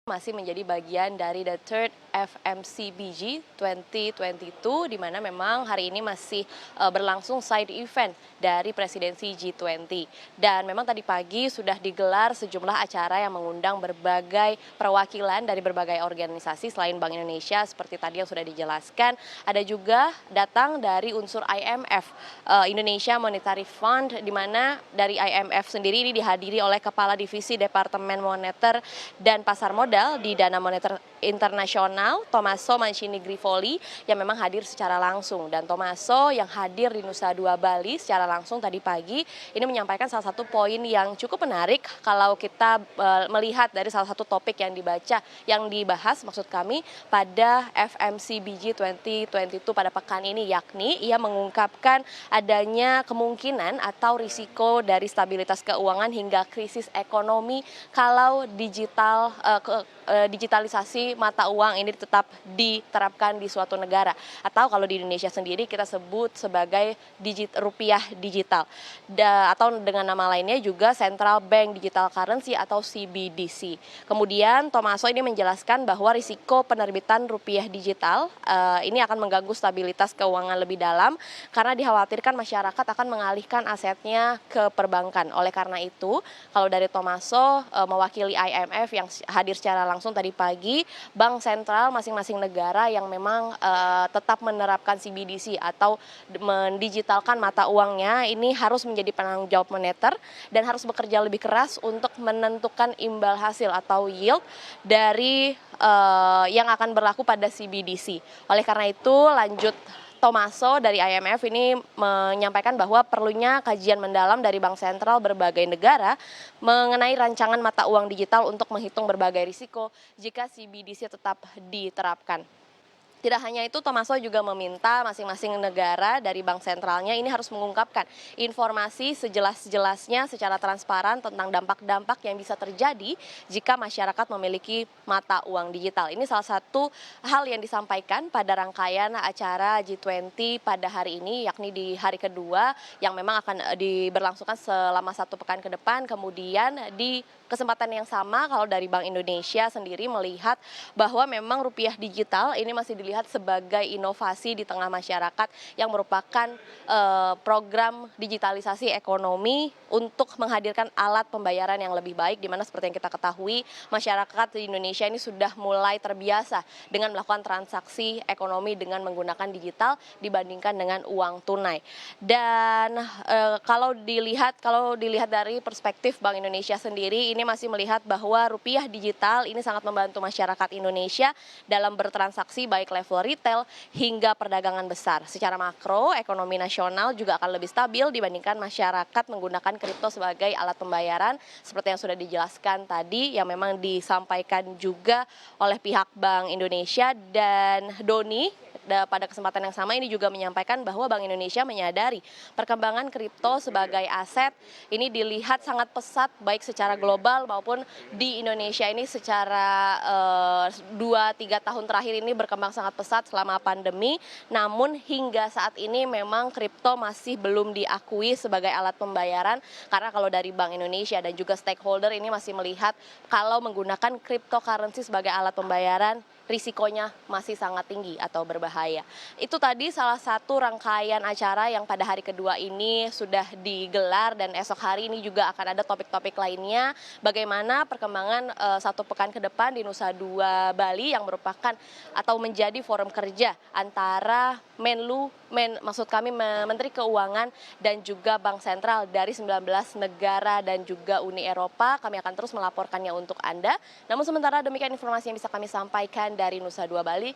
masih menjadi bagian dari The Third FMCBG 2022, di mana memang hari ini masih berlangsung side event dari presidensi G20. Dan memang tadi pagi sudah digelar sejumlah acara yang mengundang berbagai perwakilan dari berbagai organisasi selain Bank Indonesia seperti tadi yang sudah dijelaskan. Ada juga datang dari unsur IMF, Indonesia Monetary Fund, di mana dari IMF sendiri ini dihadiri oleh Kepala Divisi Departemen Moneter dan Pasar Modal di Dana Moneter Internasional, Tommaso Mancini Grifoli, yang memang hadir secara langsung. Dan Tommaso yang hadir di Nusa Dua Bali secara langsung tadi pagi ini menyampaikan salah satu poin yang cukup menarik kalau kita melihat dari salah satu topik yang dibahas maksud kami pada FMCBG 2022 pada pekan ini, yakni ia mengungkapkan adanya kemungkinan atau risiko dari stabilitas keuangan hingga krisis ekonomi kalau digitalisasi mata uang ini tetap diterapkan di suatu negara, atau kalau di Indonesia sendiri kita sebut sebagai rupiah digital, atau dengan nama lainnya juga Central Bank Digital Currency atau CBDC. Kemudian Tommaso ini menjelaskan bahwa risiko penerbitan rupiah digital ini akan mengganggu stabilitas keuangan lebih dalam karena dikhawatirkan masyarakat akan mengalihkan asetnya ke perbankan. Oleh karena itu, kalau dari Tommaso mewakili IMF yang hadir secara langsung tadi pagi, bank sentral masing-masing negara yang memang tetap menerapkan CBDC atau mendigitalkan mata uangnya ini harus menjadi penanggung jawab moneter dan harus bekerja lebih keras untuk menentukan imbal hasil atau yield dari yang akan berlaku pada CBDC. Oleh karena itu, lanjut Tommaso dari IMF ini menyampaikan bahwa perlunya kajian mendalam dari bank sentral berbagai negara mengenai rancangan mata uang digital untuk menghitung berbagai risiko jika CBDC tetap diterapkan. Tidak hanya itu, Tommaso juga meminta masing-masing negara dari bank sentralnya ini harus mengungkapkan informasi sejelas-jelasnya secara transparan tentang dampak-dampak yang bisa terjadi jika masyarakat memiliki mata uang digital. Ini salah satu hal yang disampaikan pada rangkaian acara G20 pada hari ini, yakni di hari kedua yang memang akan diberlangsungkan selama satu pekan ke depan. Kemudian di kesempatan yang sama, kalau dari Bank Indonesia sendiri melihat bahwa memang rupiah digital ini masih dilihat sebagai inovasi di tengah masyarakat yang merupakan program digitalisasi ekonomi untuk menghadirkan alat pembayaran yang lebih baik, di mana seperti yang kita ketahui masyarakat di Indonesia ini sudah mulai terbiasa dengan melakukan transaksi ekonomi dengan menggunakan digital dibandingkan dengan uang tunai. Dan kalau dilihat dari perspektif Bank Indonesia sendiri, ini masih melihat bahwa rupiah digital ini sangat membantu masyarakat Indonesia dalam bertransaksi baik level retail hingga perdagangan besar. Secara makro, ekonomi nasional juga akan lebih stabil dibandingkan masyarakat menggunakan kripto sebagai alat pembayaran seperti yang sudah dijelaskan tadi, yang memang disampaikan juga oleh pihak Bank Indonesia. Dan Doni pada kesempatan yang sama ini juga menyampaikan bahwa Bank Indonesia menyadari perkembangan kripto sebagai aset ini dilihat sangat pesat baik secara global maupun di Indonesia ini secara 2-3 tahun terakhir ini berkembang sangat pesat selama pandemi. Namun hingga saat ini memang kripto masih belum diakui sebagai alat pembayaran, karena kalau dari Bank Indonesia dan juga stakeholder ini masih melihat kalau menggunakan cryptocurrency sebagai alat pembayaran risikonya masih sangat tinggi atau berbahaya. Itu tadi salah satu rangkaian acara yang pada hari kedua ini sudah digelar, dan esok hari ini juga akan ada topik-topik lainnya. Bagaimana perkembangan satu pekan ke depan di Nusa Dua Bali yang merupakan atau menjadi forum kerja antara Menteri Keuangan dan juga Bank Sentral dari 19 negara dan juga Uni Eropa. Kami akan terus melaporkannya untuk Anda. Namun sementara demikian informasi yang bisa kami sampaikan dari Nusa Dua Bali.